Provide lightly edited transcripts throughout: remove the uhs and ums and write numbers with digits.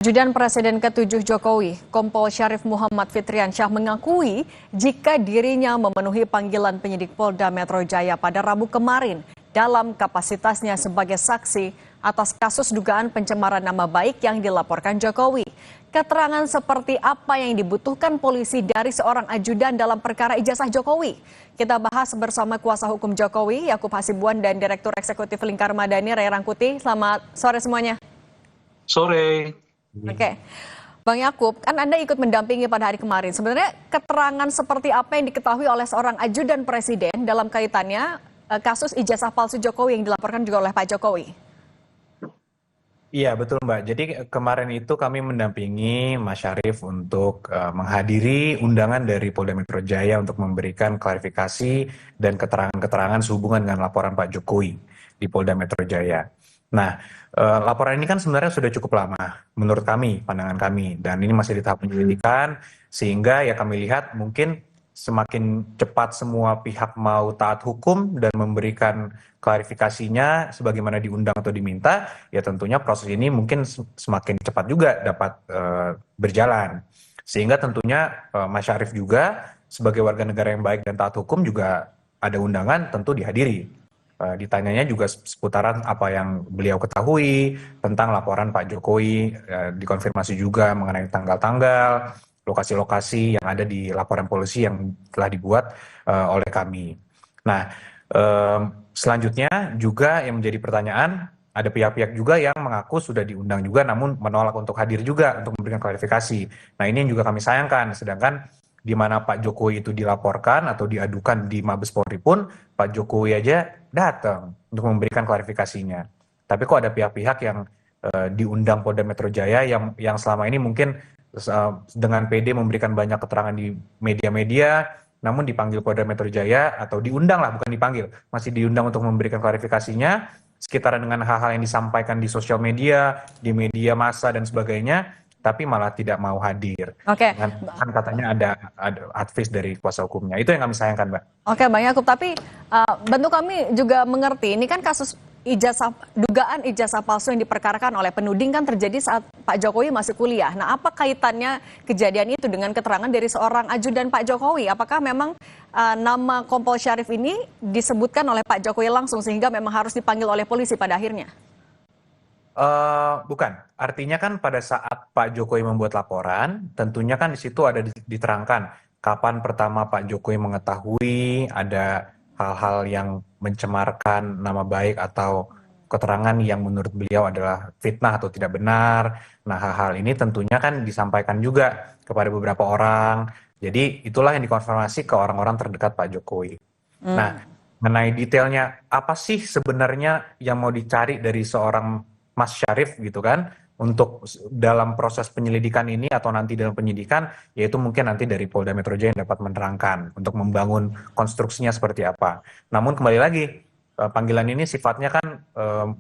Ajudan Presiden ke-7 Jokowi, Kompol Syarif Muhammad Fitriansyah mengakui jika dirinya memenuhi panggilan penyidik Polda Metro Jaya pada Rabu kemarin dalam kapasitasnya sebagai saksi atas kasus dugaan pencemaran nama baik yang dilaporkan Jokowi. Keterangan seperti apa yang dibutuhkan polisi dari seorang ajudan dalam perkara ijazah Jokowi? Kita bahas bersama kuasa hukum Jokowi, Yakub Hasibuan, dan Direktur Eksekutif Lingkar Madani, Ray Rangkuti. Selamat sore semuanya. Sore. Oke, Bang Yakub, kan Anda ikut mendampingi pada hari kemarin. Sebenarnya keterangan seperti apa yang diketahui oleh seorang ajudan presiden dalam kaitannya kasus ijazah palsu Jokowi yang dilaporkan juga oleh Pak Jokowi? Iya betul Mbak, jadi kemarin itu kami mendampingi Mas Syarif untuk menghadiri undangan dari Polda Metro Jaya untuk memberikan klarifikasi dan keterangan-keterangan sehubungan dengan laporan Pak Jokowi di Polda Metro Jaya. Nah, laporan ini kan sebenarnya sudah cukup lama menurut kami, pandangan kami, dan ini masih di tahap penyelidikan, sehingga ya kami lihat mungkin semakin cepat semua pihak mau taat hukum dan memberikan klarifikasinya sebagaimana diundang atau diminta, ya tentunya proses ini mungkin semakin cepat juga dapat berjalan. Sehingga tentunya Mas Syarif juga sebagai warga negara yang baik dan taat hukum juga ada undangan tentu dihadiri. Ditanyanya juga seputaran apa yang beliau ketahui tentang laporan Pak Jokowi, dikonfirmasi juga mengenai tanggal-tanggal, lokasi-lokasi yang ada di laporan polisi yang telah dibuat oleh kami. Nah, selanjutnya juga yang menjadi pertanyaan, ada pihak-pihak juga yang mengaku sudah diundang juga namun menolak untuk hadir juga untuk memberikan klarifikasi. Nah, ini yang juga kami sayangkan, sedangkan di mana Pak Jokowi itu dilaporkan atau diadukan di Mabes Polri pun Pak Jokowi aja datang untuk memberikan klarifikasinya. Tapi kok ada pihak-pihak yang diundang Polda Metro Jaya yang selama ini mungkin dengan PD memberikan banyak keterangan di media-media, namun dipanggil Polda Metro Jaya atau diundang lah, bukan dipanggil, masih diundang untuk memberikan klarifikasinya sekitaran dengan hal-hal yang disampaikan di sosial media, di media massa dan sebagainya, tapi malah tidak mau hadir. Oke. Kan katanya ada advis dari kuasa hukumnya. Itu yang kami sayangkan, Mbak. Oke, Bang Yakub, tapi bentuk kami juga mengerti, ini kan kasus dugaan ijazah palsu yang diperkarakan oleh penuding kan terjadi saat Pak Jokowi masih kuliah. Nah, apa kaitannya kejadian itu dengan keterangan dari seorang ajudan Pak Jokowi? Apakah memang nama Kompol Syarif ini disebutkan oleh Pak Jokowi langsung sehingga memang harus dipanggil oleh polisi pada akhirnya? Bukan, artinya kan pada saat Pak Jokowi membuat laporan, tentunya kan di situ ada diterangkan kapan pertama Pak Jokowi mengetahui ada hal-hal yang mencemarkan nama baik atau keterangan yang menurut beliau adalah fitnah atau tidak benar. Nah, hal-hal ini tentunya kan disampaikan juga kepada beberapa orang. Jadi itulah yang dikonfirmasi ke orang-orang terdekat Pak Jokowi. Nah, mengenai detailnya apa sih sebenarnya yang mau dicari dari seorang Mas Syarif gitu kan untuk dalam proses penyelidikan ini atau nanti dalam penyidikan, yaitu mungkin nanti dari Polda Metro Jaya yang dapat menerangkan untuk membangun konstruksinya seperti apa. Namun kembali lagi, panggilan ini sifatnya kan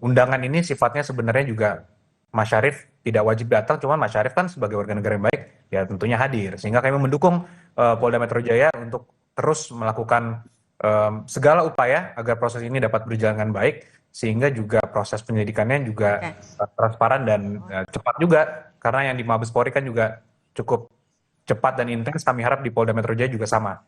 undangan ini sifatnya sebenarnya juga Mas Syarif tidak wajib datang, cuman Mas Syarif kan sebagai warga negara yang baik ya tentunya hadir, sehingga kami mendukung Polda Metro Jaya untuk terus melakukan segala upaya agar proses ini dapat berjalan dengan baik, sehingga juga proses penyelidikannya juga transparan dan cepat juga, karena yang di Mabes Polri kan juga cukup cepat dan intens. Kami harap di Polda Metro Jaya juga sama.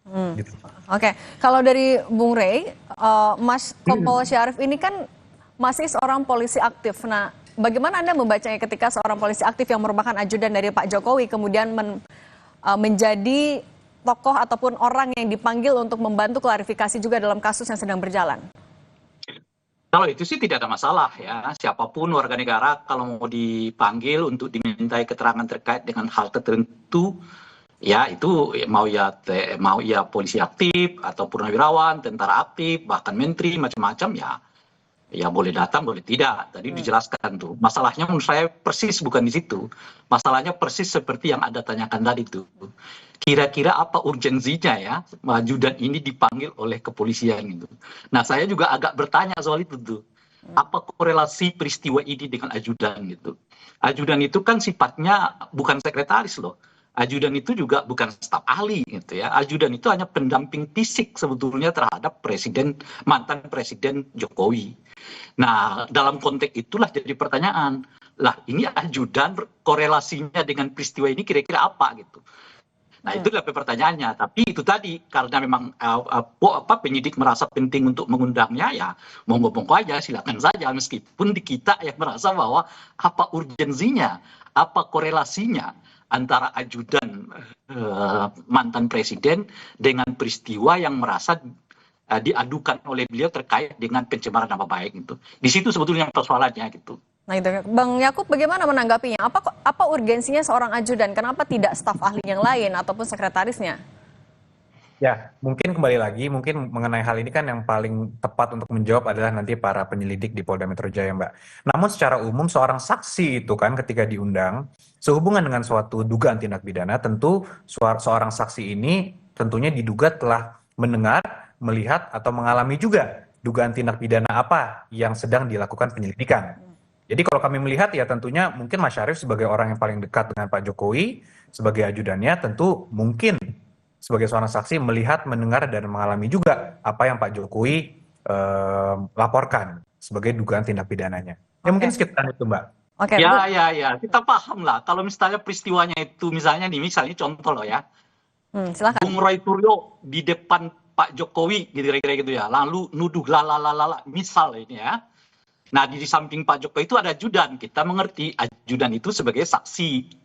Gitu. Oke, kalau dari Bung Rey, Mas Kompol Syarif ini kan masih seorang polisi aktif. Nah, bagaimana Anda membacanya ketika seorang polisi aktif yang merupakan ajudan dari Pak Jokowi kemudian menjadi tokoh ataupun orang yang dipanggil untuk membantu klarifikasi juga dalam kasus yang sedang berjalan? Kalau itu sih tidak ada masalah ya. Siapapun warga negara kalau mau dipanggil untuk dimintai keterangan terkait dengan hal tertentu, ya itu mau ya polisi aktif atau purnawirawan, tentara aktif, bahkan menteri macam-macam ya boleh datang boleh tidak. Tadi dijelaskan tuh. Masalahnya menurut saya persis bukan di situ. Masalahnya persis seperti yang Anda tanyakan tadi tuh. Kira-kira apa urgensinya ya ajudan ini dipanggil oleh kepolisian gitu. Nah, saya juga agak bertanya soal itu tuh. Apa korelasi peristiwa ini dengan ajudan gitu. Ajudan itu kan sifatnya bukan sekretaris loh. Ajudan itu juga bukan staf ahli gitu ya. Ajudan itu hanya pendamping fisik sebetulnya terhadap mantan presiden Jokowi. Nah, dalam konteks itulah jadi pertanyaan, lah ini ajudan korelasinya dengan peristiwa ini kira-kira apa gitu. Nah itu adalah pertanyaannya. Tapi itu tadi karena memang penyidik merasa penting untuk mengundangnya, ya monggo-monggo aja, silakan saja. Meskipun di kita yang merasa bahwa apa urgensinya, apa korelasinya antara ajudan mantan presiden dengan peristiwa yang merasa diadukan oleh beliau terkait dengan pencemaran nama baik itu. Di situ sebetulnya persoalannya gitu. Nah itu, Bang Yakub bagaimana menanggapinya? Apa urgensinya seorang ajudan? Kenapa tidak staf ahli yang lain ataupun sekretarisnya? Ya, mungkin kembali lagi, mungkin mengenai hal ini kan yang paling tepat untuk menjawab adalah nanti para penyelidik di Polda Metro Jaya, Mbak. Namun secara umum seorang saksi itu kan ketika diundang, sehubungan dengan suatu dugaan tindak pidana, tentu seorang saksi ini tentunya diduga telah mendengar, melihat, atau mengalami juga dugaan tindak pidana apa yang sedang dilakukan penyelidikan. Jadi kalau kami melihat ya tentunya mungkin Mas Syarif sebagai orang yang paling dekat dengan Pak Jokowi, sebagai ajudannya tentu mungkin sebagai seorang saksi melihat, mendengar, dan mengalami juga apa yang Pak Jokowi laporkan sebagai dugaan tindak pidananya. Ya mungkin sekitar itu, Mbak. Oke, Ya, kita paham lah. Kalau misalnya peristiwanya itu misalnya contoh loh ya. silakan. Bung Roy Suryo di depan Pak Jokowi kira-kira gitu ya. Lalu nuduh lala misal ini ya. Nah di samping Pak Jokowi itu ada ajudan. Kita mengerti ajudan itu sebagai saksi.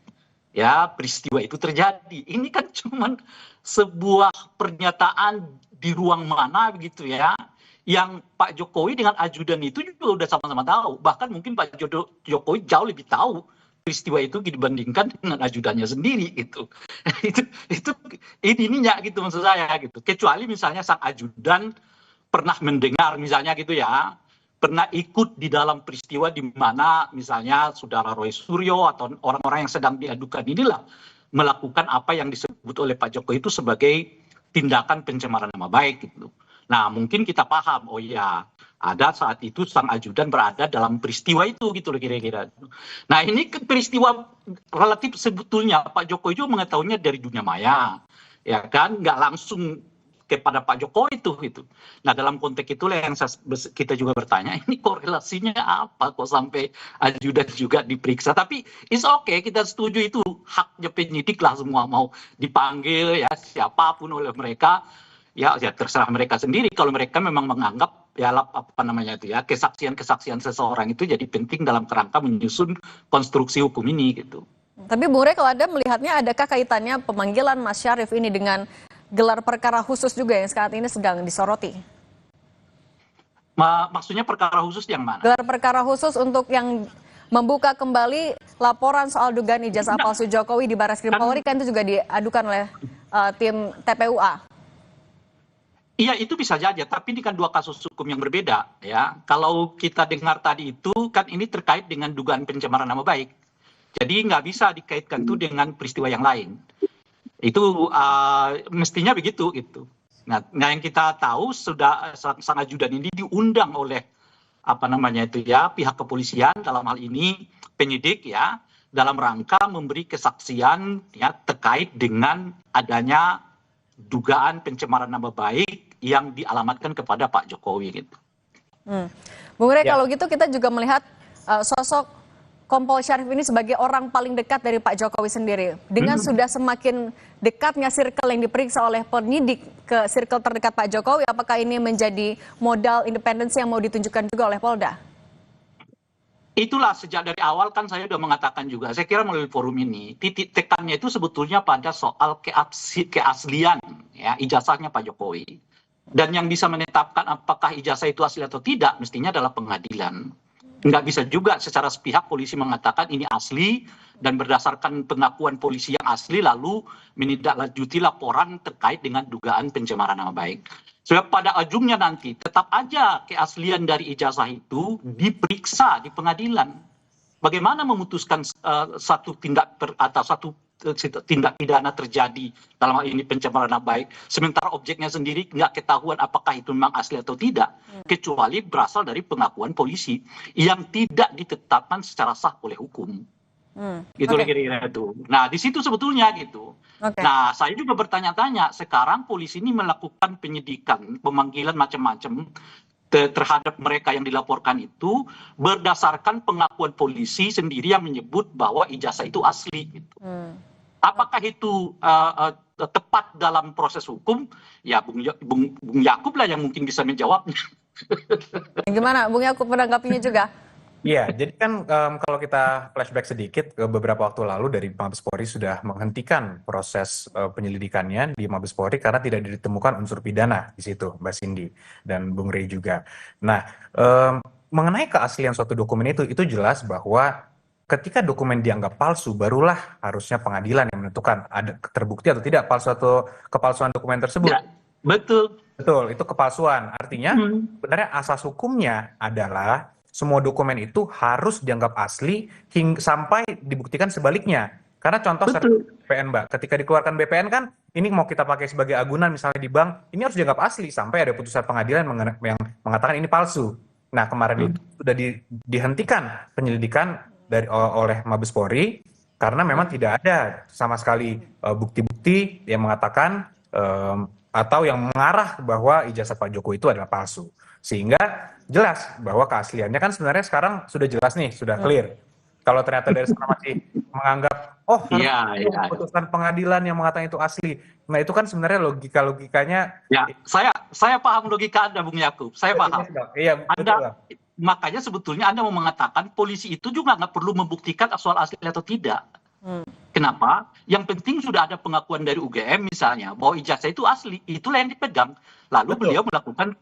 Ya peristiwa itu terjadi. Ini kan cuman sebuah pernyataan di ruang mana begitu ya. Yang Pak Jokowi dengan ajudan itu juga udah sama-sama tahu. Bahkan mungkin Pak Jokowi jauh lebih tahu peristiwa itu dibandingkan dengan ajudannya sendiri gitu. itu ininya gitu maksud saya gitu. Kecuali misalnya sang ajudan pernah mendengar misalnya gitu ya, pernah ikut di dalam peristiwa di mana misalnya saudara Roy Suryo atau orang-orang yang sedang diadukan inilah melakukan apa yang disebut oleh Pak Jokowi itu sebagai tindakan pencemaran nama baik gitu. Nah mungkin kita paham, oh iya ada saat itu sang ajudan berada dalam peristiwa itu gitu loh kira-kira. Nah ini peristiwa relatif sebetulnya Pak Jokowi juga mengetahuinya dari dunia maya, ya kan, nggak langsung kepada Pak Jokowi itu gitu. Nah dalam konteks itulah yang kita juga bertanya, ini korelasinya apa kok sampai ajudan juga diperiksa. Tapi it's okay, kita setuju itu haknya penyidik lah, semua mau dipanggil ya siapapun oleh mereka. Ya terserah mereka sendiri kalau mereka memang menganggap ya apa namanya itu ya kesaksian seseorang itu jadi penting dalam kerangka menyusun konstruksi hukum ini gitu. Tapi Bung Rey, kalau Anda melihatnya adakah kaitannya pemanggilan Mas Syarif ini dengan gelar perkara khusus juga yang saat ini sedang disoroti? Maksudnya perkara khusus yang mana? Gelar perkara khusus untuk yang membuka kembali laporan soal dugaan ijazah palsu Jokowi di Barreskrim Polri kan itu juga diadukan oleh tim TPUA. Iya itu bisa saja, tapi ini kan dua kasus hukum yang berbeda ya. Kalau kita dengar tadi itu kan ini terkait dengan dugaan pencemaran nama baik. Jadi nggak bisa dikaitkan itu dengan peristiwa yang lain. Itu mestinya begitu gitu. Nah yang kita tahu sudah sang ajudan ini diundang oleh apa namanya itu ya pihak kepolisian dalam hal ini penyidik ya dalam rangka memberi kesaksian ya terkait dengan adanya dugaan pencemaran nama baik yang dialamatkan kepada Pak Jokowi gitu. Bung Rey, kalau gitu kita juga melihat sosok Kompol Syarif ini sebagai orang paling dekat dari Pak Jokowi sendiri. Dengan sudah semakin dekatnya circle yang diperiksa oleh penyidik ke circle terdekat Pak Jokowi, apakah ini menjadi modal independensi yang mau ditunjukkan juga oleh Polda? Itulah sejak dari awal kan saya sudah mengatakan juga, saya kira melalui forum ini, titik tekannya itu sebetulnya pada soal keaslian ya, ijazahnya Pak Jokowi. Dan yang bisa menetapkan apakah ijazah itu asli atau tidak, mestinya adalah pengadilan. Nggak bisa juga secara sepihak polisi mengatakan ini asli, dan berdasarkan pengakuan polisi yang asli lalu menindaklanjuti laporan terkait dengan dugaan pencemaran nama baik. Sebab pada ujungnya nanti tetap aja keaslian dari ijazah itu diperiksa di pengadilan. Bagaimana memutuskan satu tindak pidana terjadi dalam hal ini pencemaran nama baik, sementara objeknya sendiri nggak ketahuan apakah itu memang asli atau tidak, kecuali berasal dari pengakuan polisi yang tidak ditetapkan secara sah oleh hukum. Gitu kira-kira itu. Nah di situ sebetulnya gitu. Nah saya juga bertanya-tanya, sekarang polisi ini melakukan penyidikan, pemanggilan macam-macam terhadap mereka yang dilaporkan itu berdasarkan pengakuan polisi sendiri yang menyebut bahwa ijazah itu asli. Gitu. Apakah itu tepat dalam proses hukum? Ya Bung Yakub lah yang mungkin bisa menjawabnya. Gimana Bung Yakub menanggapinya juga? Iya, jadi kan kalau kita flashback sedikit ke beberapa waktu lalu dari Mabes Polri sudah menghentikan proses penyelidikannya di Mabes Polri karena tidak ditemukan unsur pidana di situ, Mbak Cindy dan Bung Rey juga. Nah, mengenai keaslian suatu dokumen itu jelas bahwa ketika dokumen dianggap palsu, barulah harusnya pengadilan yang menentukan ada terbukti atau tidak kepalsuan dokumen tersebut. Ya, betul. Betul, itu kepalsuan. Artinya, sebenarnya asas hukumnya adalah semua dokumen itu harus dianggap asli sampai dibuktikan sebaliknya. Karena contoh BPN, Mbak, ketika dikeluarkan BPN kan, ini mau kita pakai sebagai agunan misalnya di bank, ini harus dianggap asli sampai ada putusan pengadilan yang mengatakan ini palsu. Nah, kemarin itu sudah dihentikan penyelidikan oleh Mabes Polri karena memang tidak ada sama sekali bukti-bukti yang mengatakan atau yang mengarah bahwa ijazah Pak Jokowi itu adalah palsu. Sehingga jelas bahwa keasliannya kan sebenarnya sekarang sudah jelas nih, sudah clear. Kalau ternyata dari sana masih menganggap, harus putusan pengadilan yang mengatakan itu asli. Nah itu kan sebenarnya logikanya. Ya, saya paham logika Anda, Bung Yakub. Saya paham. Iya, Anda, makanya sebetulnya Anda mau mengatakan polisi itu juga nggak perlu membuktikan soal asli atau tidak. Kenapa? Yang penting sudah ada pengakuan dari UGM misalnya bahwa ijazah itu asli, itulah yang dipegang. Lalu beliau melakukan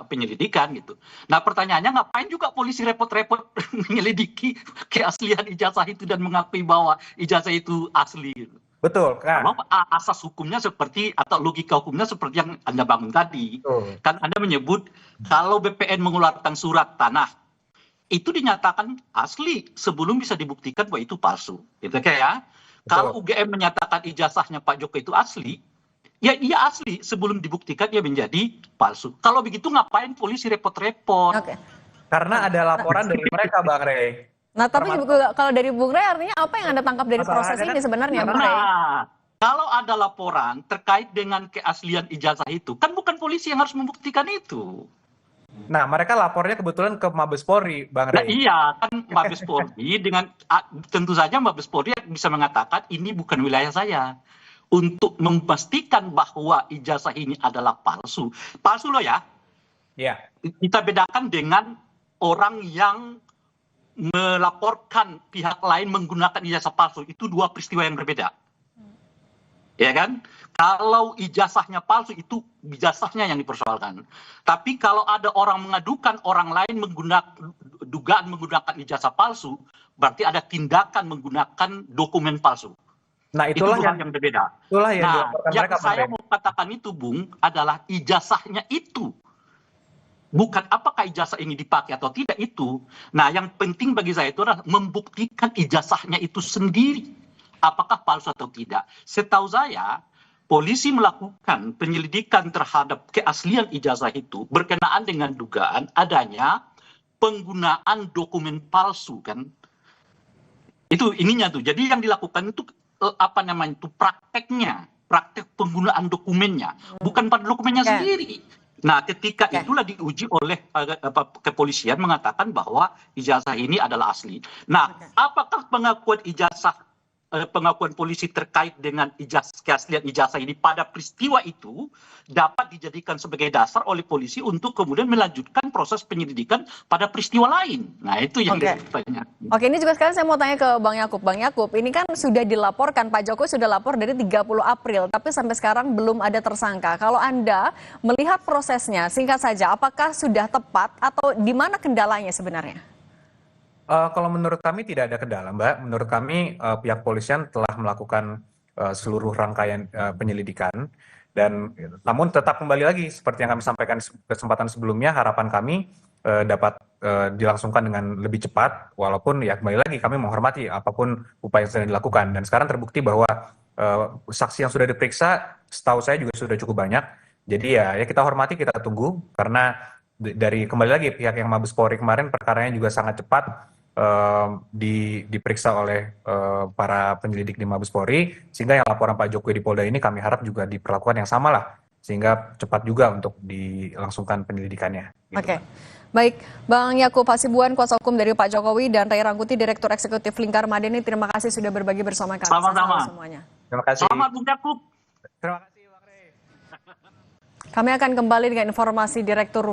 penyelidikan gitu. Nah pertanyaannya ngapain juga polisi repot-repot menyelidiki keaslian ijazah itu dan mengakui bahwa ijazah itu asli. Gitu. Betul. Kalau asas hukumnya seperti atau logika hukumnya seperti yang Anda bangun tadi, kan Anda menyebut kalau BPN mengeluarkan surat tanah itu dinyatakan asli sebelum bisa dibuktikan bahwa itu palsu. Gitu kayak ya. Kalau UGM menyatakan ijazahnya Pak Jokowi itu asli, ya dia asli sebelum dibuktikan dia menjadi palsu. Kalau begitu ngapain polisi repot-repot? Karena ada laporan dari mereka, Bang Rey. Nah, tapi kalau dari Bung Rey artinya apa yang Anda tangkap dari proses ini sebenarnya, Bung Rey? Kalau ada laporan terkait dengan keaslian ijazah itu, kan bukan polisi yang harus membuktikan itu. Nah, mereka lapornya kebetulan ke Mabes Polri, Bang Rey. Nah, iya, kan Mabes Polri dengan tentu saja Mabes Polri bisa mengatakan ini bukan wilayah saya. Untuk memastikan bahwa ijazah ini adalah palsu. Palsu loh ya. Iya. Kita bedakan dengan orang yang melaporkan pihak lain menggunakan ijazah palsu. Itu dua peristiwa yang berbeda. Ya kan? Kalau ijazahnya palsu itu ijazahnya yang dipersoalkan. Tapi kalau ada orang mengadukan orang lain dugaan menggunakan ijazah palsu, berarti ada tindakan menggunakan dokumen palsu. Nah, itulah yang berbeda. Itulah yang saya mau katakan itu, Bung, adalah ijazahnya itu. Bukan apakah ijazah ini dipakai atau tidak itu. Nah, yang penting bagi saya itu adalah membuktikan ijazahnya itu sendiri. Apakah palsu atau tidak. Setahu saya, polisi melakukan penyelidikan terhadap keaslian ijazah itu berkenaan dengan dugaan adanya penggunaan dokumen palsu kan. Itu ininya tuh. Jadi yang dilakukan itu praktek penggunaan dokumennya, bukan pada dokumennya sendiri. Nah, ketika itulah diuji oleh kepolisian mengatakan bahwa ijazah ini adalah asli. Nah, apakah pengakuan polisi terkait dengan keaslian ijazah ini pada peristiwa itu dapat dijadikan sebagai dasar oleh polisi untuk kemudian melanjutkan proses penyelidikan pada peristiwa lain. Nah, itu yang ditanya. Oke, ini juga sekarang saya mau tanya ke Bang Yakub. Bang Yakub, ini kan sudah dilaporkan, Pak Jokowi sudah lapor dari 30 April, tapi sampai sekarang belum ada tersangka. Kalau Anda melihat prosesnya, singkat saja, apakah sudah tepat atau di mana kendalanya sebenarnya? Kalau menurut kami tidak ada kendala, Mbak. Menurut kami pihak polisian telah melakukan seluruh rangkaian penyelidikan dan namun tetap kembali lagi seperti yang kami sampaikan di kesempatan sebelumnya, harapan kami dapat dilangsungkan dengan lebih cepat, walaupun ya kembali lagi kami menghormati apapun upaya yang sedang dilakukan. Dan sekarang terbukti bahwa saksi yang sudah diperiksa setahu saya juga sudah cukup banyak. Jadi ya kita hormati, kita tunggu karena dari kembali lagi pihak yang Mabes Polri kemarin perkaranya juga sangat cepat diperiksa oleh para penyelidik di Mabes Polri, sehingga yang laporan Pak Jokowi di Polda ini kami harap juga diperlakukan yang sama lah sehingga cepat juga untuk dilangsungkan penyelidikannya. Gitu, Oke. Mbak. Baik, Bang Yakub Hasibuan, kuasa hukum dari Pak Jokowi, dan Ray Rangkuti, Direktur Eksekutif Lingkar Madani, terima kasih sudah berbagi bersama kami. Sama-sama. Sehat selalu semuanya. Terima kasih. Selamat Bung Jakub. Terima kasih, Bang Rey. Kami akan kembali dengan informasi Direktur